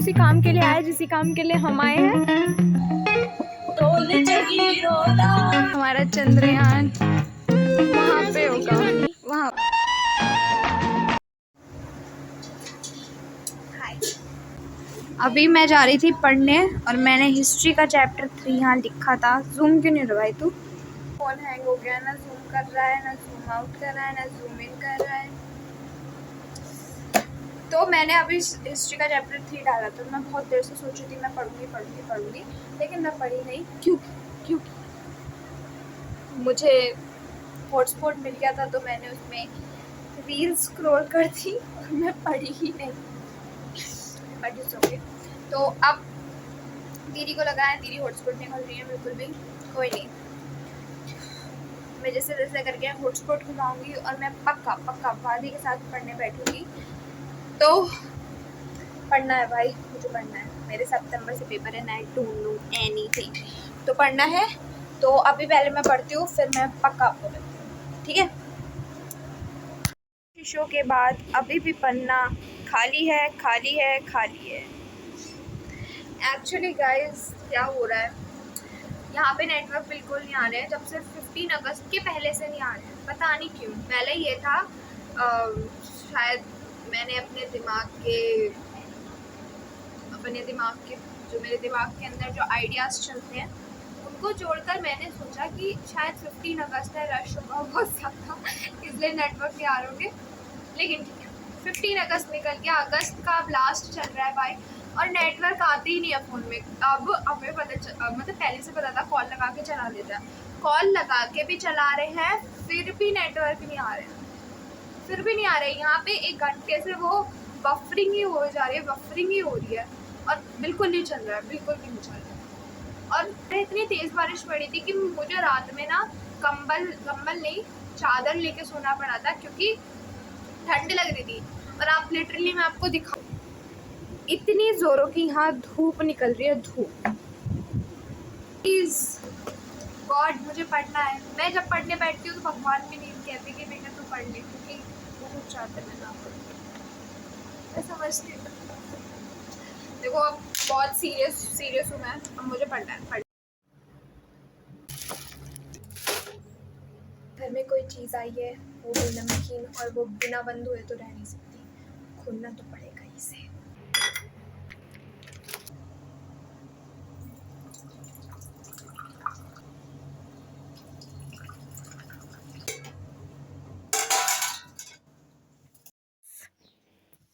उसी काम के लिए आए जिसी काम के लिए हम आए हैं। हमारा चंद्रयान वहाँ पे होगा, वहाँ। अभी मैं जा रही थी पढ़ने और मैंने हिस्ट्री का चैप्टर 3 यहाँ लिखा था। जूम क्यों नहीं हो रहा भाई तू? फोन हैंग हो गया, ना जूम कर रहा है, ना जूम आउट कर रहा है, ना जूम इन कर रहा है। तो मैंने अभी हिस्ट्री का चैप्टर 3 डाला था। मैं बहुत देर से सोची थी मैं पढ़ूंगी, लेकिन मैं पढ़ी नहीं। क्योंकि मुझे हॉटस्पॉट मिल गया था, तो मैंने उसमें रील स्क्रॉल कर दी और मैं पढ़ी ही नहीं। But it's okay. तो अब दीदी को लगा है, दीदी हॉटस्पॉट नहीं खोल रही है बिल्कुल भी, कोई नहीं। मैं जैसे जैसे करके हॉटस्पॉट घुमाऊंगी और मैं पक्का वादी के साथ पढ़ने बैठूंगी। तो पढ़ना है भाई, मुझे पढ़ना है। मेरे सितंबर से पेपर है, नाइट डोंट नो एनीथिंग, तो पढ़ना है। तो अभी पहले मैं पढ़ती हूँ, फिर मैं पक्का आपको मिलती हूँ, ठीक है? शो के बाद अभी भी पन्ना खाली है, खाली है, खाली है। एक्चुअली गाइस क्या हो रहा है, यहाँ पे नेटवर्क बिल्कुल नहीं आ रहे हैं। जब से 15 अगस्त के पहले से नहीं आ रहे हैं, पता नहीं क्यों। पहले ये था शायद मैंने अपने दिमाग के जो मेरे दिमाग के अंदर जो आइडियाज़ चलते हैं उनको जोड़कर मैंने सोचा कि शायद 15 अगस्त है, रश होगा बहुत ज़्यादा, इसलिए नेटवर्क नहीं आ रहे होंगे। लेकिन ठीक है, 15 अगस्त निकल गया, अगस्त का अब लास्ट चल रहा है भाई, और नेटवर्क आते ही नहीं है फ़ोन में। अब हमें मतलब पहले से पता था, कॉल लगा के चला लेता है, कॉल लगा के भी चला रहे हैं, फिर भी नेटवर्क नहीं आ रहे हैं, फिर भी नहीं आ रहे। यहाँ पे 1 घंटे से वो बफरिंग ही हो जा रही है, बफरिंग ही हो रही है, और बिल्कुल नहीं चल रहा है, बिल्कुल भी नहीं चल रहा है। और इतनी तेज़ बारिश पड़ी थी कि मुझे रात में ना कंबल नहीं, चादर लेके सोना पड़ा था, क्योंकि ठंड लग रही थी। और आप लिटरली, मैं आपको दिखाऊं, इतनी जोरों की यहाँ धूप निकल रही है, धूप। प्लीज गॉड, मुझे पढ़ना है। मैं जब पढ़ने बैठती हूँ तो भगवान भी नहीं कहते कि बेटा तू पढ़ ले, क्योंकि बहुत चाहते मैं ना पढ़ूं। मैं समझती हूँ, देखो अब बहुत सीरियस हूँ मैं, अब मुझे पढ़ना है। घर में कोई चीज़ आई है, वो भी नमकीन, और वो बिना बंद हुए तो रह नहीं सकती, खोलना तो पड़ेगा इसे।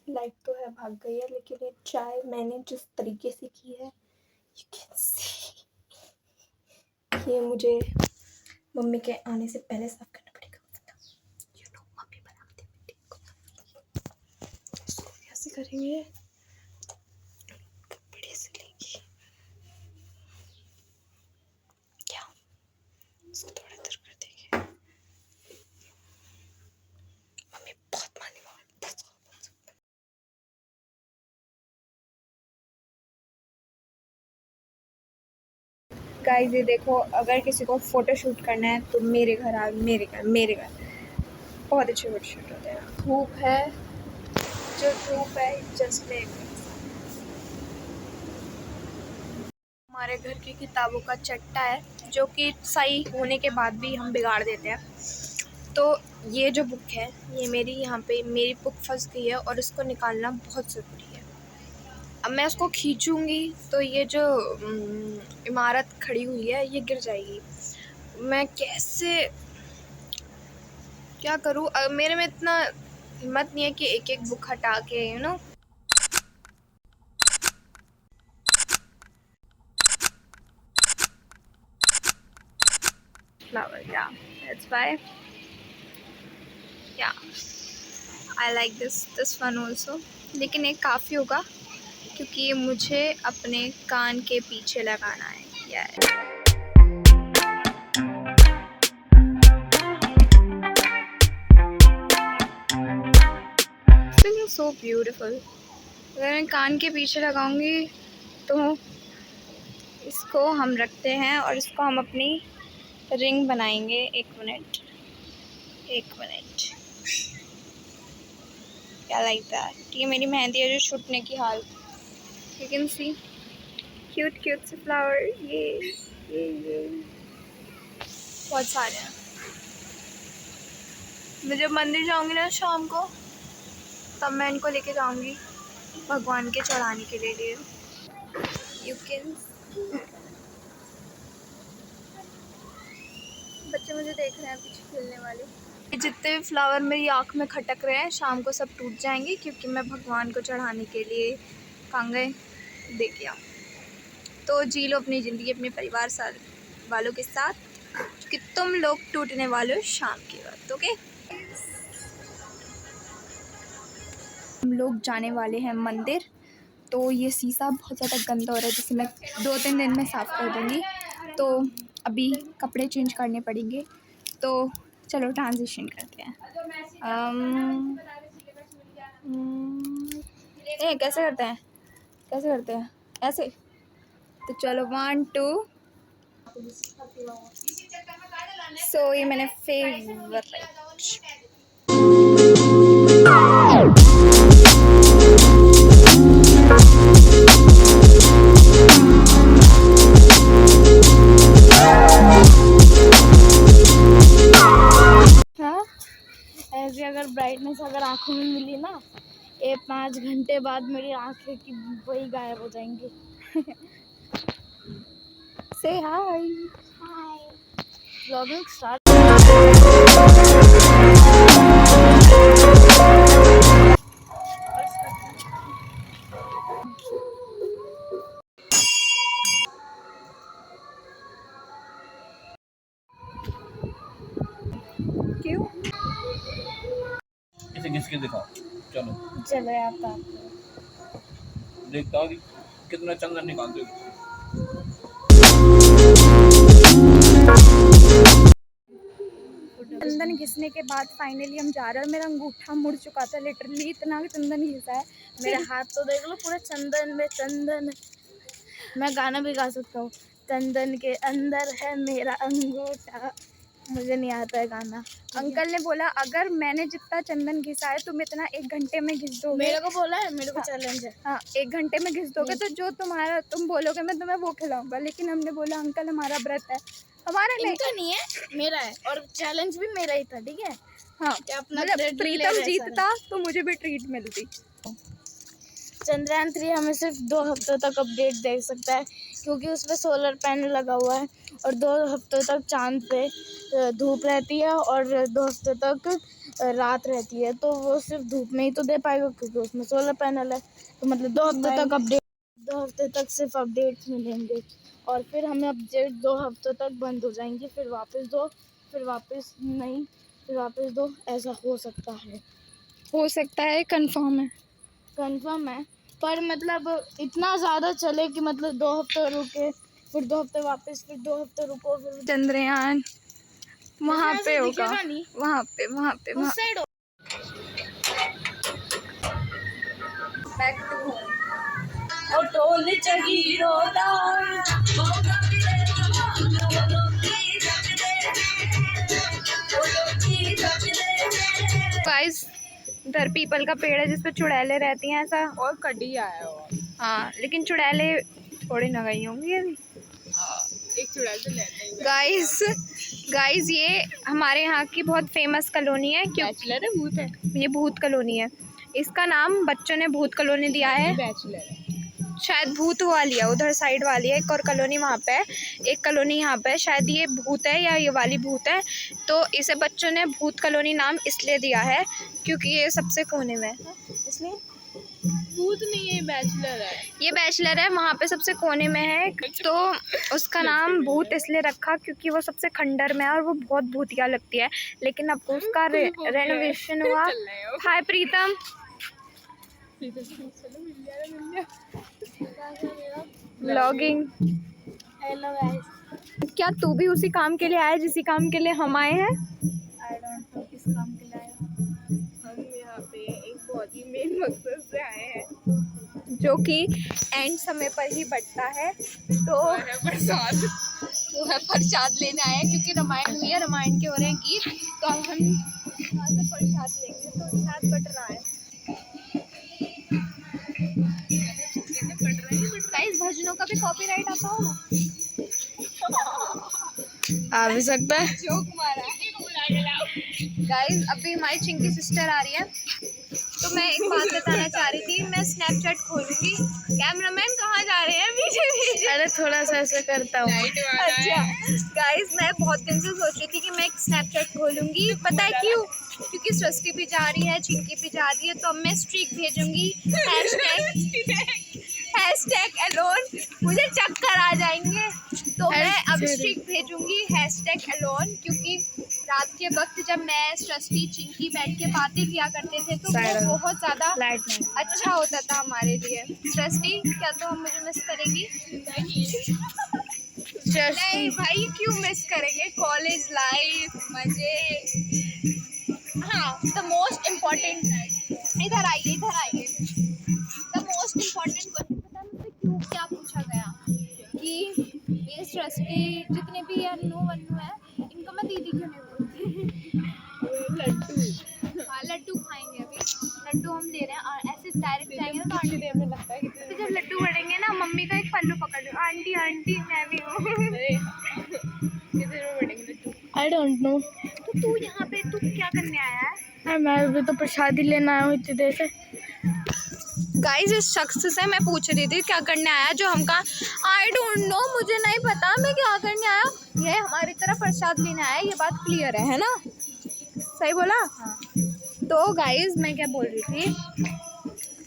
लाइट तो है, भाग गई है, लेकिन ये चाय मैंने जिस तरीके से की है, यू कैन सी, ये मुझे मम्मी के आने से पहले साफ करना पड़ेगा। यू नो मम्मी बनाती है, इसको कैसे करेंगे, कपड़े से लेंगे क्या, इसको थोड़ा इधर कर देंगे। मम्मी बहुत मानी, गाइस ये देखो, अगर किसी को फोटो शूट करना है तो मेरे घर आ, मेरे घर बहुत अच्छे फोटो शूट होते हैं। धूप है, जो धूप है जस्ट लाइक हमारे घर की किताबों का चट्टा है, जो कि सही होने के बाद भी हम बिगाड़ देते हैं। तो ये जो बुक है, ये यहाँ पे मेरी बुक फंस गई है और इसको निकालना बहुत ज़रूरी है। अब मैं उसको खींचूंगी तो ये जो इमारत खड़ी हुई है ये गिर जाएगी। मैं कैसे क्या करूँ? मेरे में इतना हिम्मत नहीं है कि एक एक बुक हटा के flower, yeah, that's why, yeah, I like this one also, लेकिन एक काफ़ी होगा, क्योंकि ये मुझे अपने कान के पीछे लगाना है। yeah. So beautiful. अगर मैं कान के पीछे लगाऊंगी तो इसको हम रखते हैं और इसको हम अपनी रिंग बनाएंगे। एक मिनट, क्या लाइक दैट। ये मेरी मेहंदी है जो छूटने की हाल। You can see cute cute से फ्लावर। ये बहुत सारे हैं। मैं जब मंदिर जाऊंगी ना शाम को, तब मैं इनको लेके जाऊंगी भगवान के चढ़ाने के लिए। यू कैन, बच्चे मुझे देख रहे हैं पीछे खेलने वाले। जितने भी फ्लावर मेरी आँख में खटक रहे हैं शाम को सब टूट जाएंगे, क्योंकि मैं भगवान को चढ़ाने के लिए कहाँ गए देख लिया। तो जी लो अपनी ज़िंदगी अपने परिवार वालों के साथ, कि तुम लोग टूटने वाले हो शाम के वक्त। ओके, हम लोग जाने वाले हैं मंदिर। तो ये शीशा बहुत ज़्यादा गंदा हो रहा है, जिसे मैं 2-3 दिन में साफ़ कर दूँगी। तो अभी कपड़े चेंज करने पड़ेंगे, तो चलो ट्रांजिशन करते हैं। कैसे करते हैं, कैसे करते हैं, ऐसे। तो चलो 1 2। सो ये मैंने फेवरेट। ऐसे अगर ब्राइटनेस अगर आँखों में मिली ना, 5 घंटे बाद मेरी आँखें की वही गायब हो जाएंगी। से हाय व्लॉगिंग स्टार्ट। क्यों? इसे घिस के दिखाओ। चलो चलो यार, देखता हूँ कि कितना चंदन निकालते हो। चंदन घिसने के बाद फाइनली हम जा रहे हैं। मेरा अंगूठा मुड़ चुका था, लिटरली इतना चंदन घिसा है। मेरा हाथ तो देख लो पूरा चंदन में चंदन। मैं गाना भी गा सकता हूँ, चंदन के अंदर है मेरा अंगूठा। मुझे नहीं आता है गाना। अंकल ने बोला अगर मैंने जितना चंदन घिसा है तुम इतना 1 घंटे में घिस दोगे। मेरे को बोला है, मेरे को चैलेंज है। हाँ, 1 घंटे में घिस दोगे तो जो तुम्हारा तुम बोलोगे मैं तुम्हें वो खिलाऊंगा। लेकिन हमने बोला अंकल हमारा व्रत है, हमारा नहीं है, मेरा है, और चैलेंज भी मेरा ही था, ठीक है। हाँ, मतलब प्रीतम जीतता तो मुझे भी ट्रीट मिलती। चंद्रयान 3 हमें सिर्फ 2 हफ्तों तक अपडेट दे सकता है, क्योंकि उसमें सोलर पैनल लगा हुआ है और 2 हफ्तों तक चांद पे धूप रहती है और 2 हफ्ते तक रात रहती है। तो वो सिर्फ धूप में ही तो दे पाएगा, क्योंकि उसमें सोलर पैनल है। तो मतलब 2 हफ्ते तक अपडेट, 2 हफ्ते तक सिर्फ अपडेट्स मिलेंगे, और फिर हमें अपडेट 2 हफ्तों तक बंद हो जाएंगे, फिर वापस दो, फिर वापस नहीं, फिर वापस दो। ऐसा हो सकता है, कंफर्म है, कंफर्म है। पर मतलब इतना ज़्यादा चले कि मतलब 2 हफ्ते रुके, फिर 2 हफ्ते वापस, फिर 2 हफ्ते रुको, फिर चंद्रयान वहाँ पे होगा, वहाँ पे बैक टू होम। गाइस, इधर पीपल का पेड़ है जिसपे चुड़ैलें रहती हैं ऐसा, और कड़ी आया हुआ। हाँ, लेकिन चुड़ैलें थोड़ी ना गई होंगी अभी। एक चुड़ैल तो लेते हैं। गाइस ये हमारे यहाँ की बहुत फेमस कॉलोनी है। बैचलर है, भूत है, ये भूत कॉलोनी है। इसका नाम बच्चों ने भूत कॉलोनी दिया है। बैचलर है शायद, भूत वाली है उधर साइड वाली है, एक और कॉलोनी वहाँ पे है, एक कॉलोनी यहाँ पे है। शायद ये भूत है या ये वाली भूत है। तो इसे बच्चों ने भूत कॉलोनी नाम इसलिए दिया है क्योंकि ये सबसे कोने में है, इसलिए। भूत नहीं है, बैचलर है, ये बैचलर है, वहाँ पे सबसे कोने में है। तो उसका नाम भूत इसलिए रखा क्योंकि वो सबसे खंडर में है और वो बहुत भूतिया लगती है। लेकिन अब उसका रेनोवेशन हुआ। हाय प्रीतम, व्लॉगिंग। हेलो गाइस, क्या तू भी उसी काम के लिए आया जिसी काम के लिए हम आए हैं? आई डोंट नो किस काम के लिए आए हम यहाँ पे एक बहुत ही मेन मकसद से आए हैं, जो कि एंड समय पर ही बढ़ता है। तो प्रसाद, वो है प्रसाद लेने आए हैं, क्योंकि रामायण हुई है, रामायण के हो रहे हैं गीत, तो अब हम यहाँ से प्रसाद लेंगे। तो प्रसाद बट रहा है, गानों का भी कॉपीराइट आता होगा? आ भी सकता है। जोक मारा गाइस। अभी हमारी चिंकी सिस्टर आ रही है, तो मैं एक बात बताना चाह रही थी। मैं स्नैपचैट खोलूंगी। कैमरामैन कहाँ जा रहे हैं? पीछे पीछे। अरे थोड़ा सा ऐसा करता हूँ। अच्छा गाइस, मैं बहुत दिन से सोच रही थी कि मैं एक स्नैपचैट खोलूंगी। पता है क्यों? क्योंकि सृष्टि भी जा रही है, चिंकी भी जा रही है, तो अब मैं स्ट्रीक भेजूंगी। Hashtag alone. मुझे चक्कर आ जाएंगे, तो मैं अब स्ट्रीक भेजूंगी #अलोन। क्योंकि रात के वक्त जब मैं सृष्टि चिंकी बैठ के बातें किया करते थे, तो वो बहुत ज़्यादा अच्छा होता था हमारे लिए। सृष्टि, क्या तो हम मुझे मिस करेंगी? नहीं भाई, क्यों मिस करेंगे? कॉलेज लाइफ, मजे। हाँ, द मोस्ट इम्पोर्टेंट, इधर आइए, इधर आइए। द मोस्ट इम्पोर्टेंट क्वेश्चन, पता है मुझसे क्यों क्या पूछा गया? कि ये सृष्टि, जितने भी ये अन्नू वन्नू है, इनको मैं दीदी क्यों नहीं बोलती? लड्डू। हाँ, लड्डू खाएंगे अभी। लड्डू हम ले रहे हैं, और ऐसे डायरेक्ट जाएंगे ना, तो आंटी देर में लगता है कि तो जब लड्डू बढ़ेंगे ना, मम्मी का एक पल्लू पकड़ लो, आंटी आंटी मैं भी हूँ। I don't know. तो तू यहाँ पे तू क्या करने आया है? मैं भी तो प्रसादी लेना आया हूँ इतनी देर से। गाइस, इस शख्स से मैं पूछ रही थी क्या करने आया, जो हम कहा आई डोंट नो, मुझे नहीं पता मैं क्या करने आया। ये हमारी तरफ प्रसाद लेने आया, ये बात क्लियर है ना? सही बोला? हाँ। तो गाइस, मैं क्या बोल रही थी,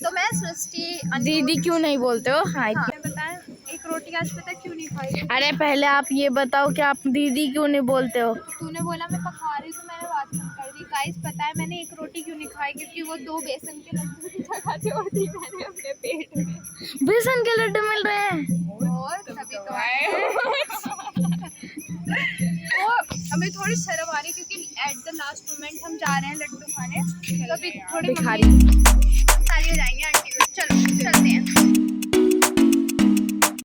तो मैं सृष्टि दीदी क्यों नहीं बोलते हो? हाँ। बताया, एक रोटी आज पता क्यों नहीं खाई? अरे पहले आप ये बताओ कि आप दीदी क्यों नहीं बोलते हो? तूने बोला मैं पका रही, तो मैंने बात नहीं कर दी। गाइस, पता है मैंने एक रोटी क्यों नहीं खाई? क्योंकि वो 2 बेसन के लड्डू की जगह जोड़ दी मैंने अपने पेट में। बेसन के लड्डू मिल रहे हैं और तभी तो आए। तो हमें थोड़ी शर्म आ रही, क्योंकि एट द लास्ट मोमेंट हम जा रहे हैं लड्डू खाने, तो अभी थोड़ी भिखारी। तालियां जाएंगे आंटी को। चलो चलते हैं।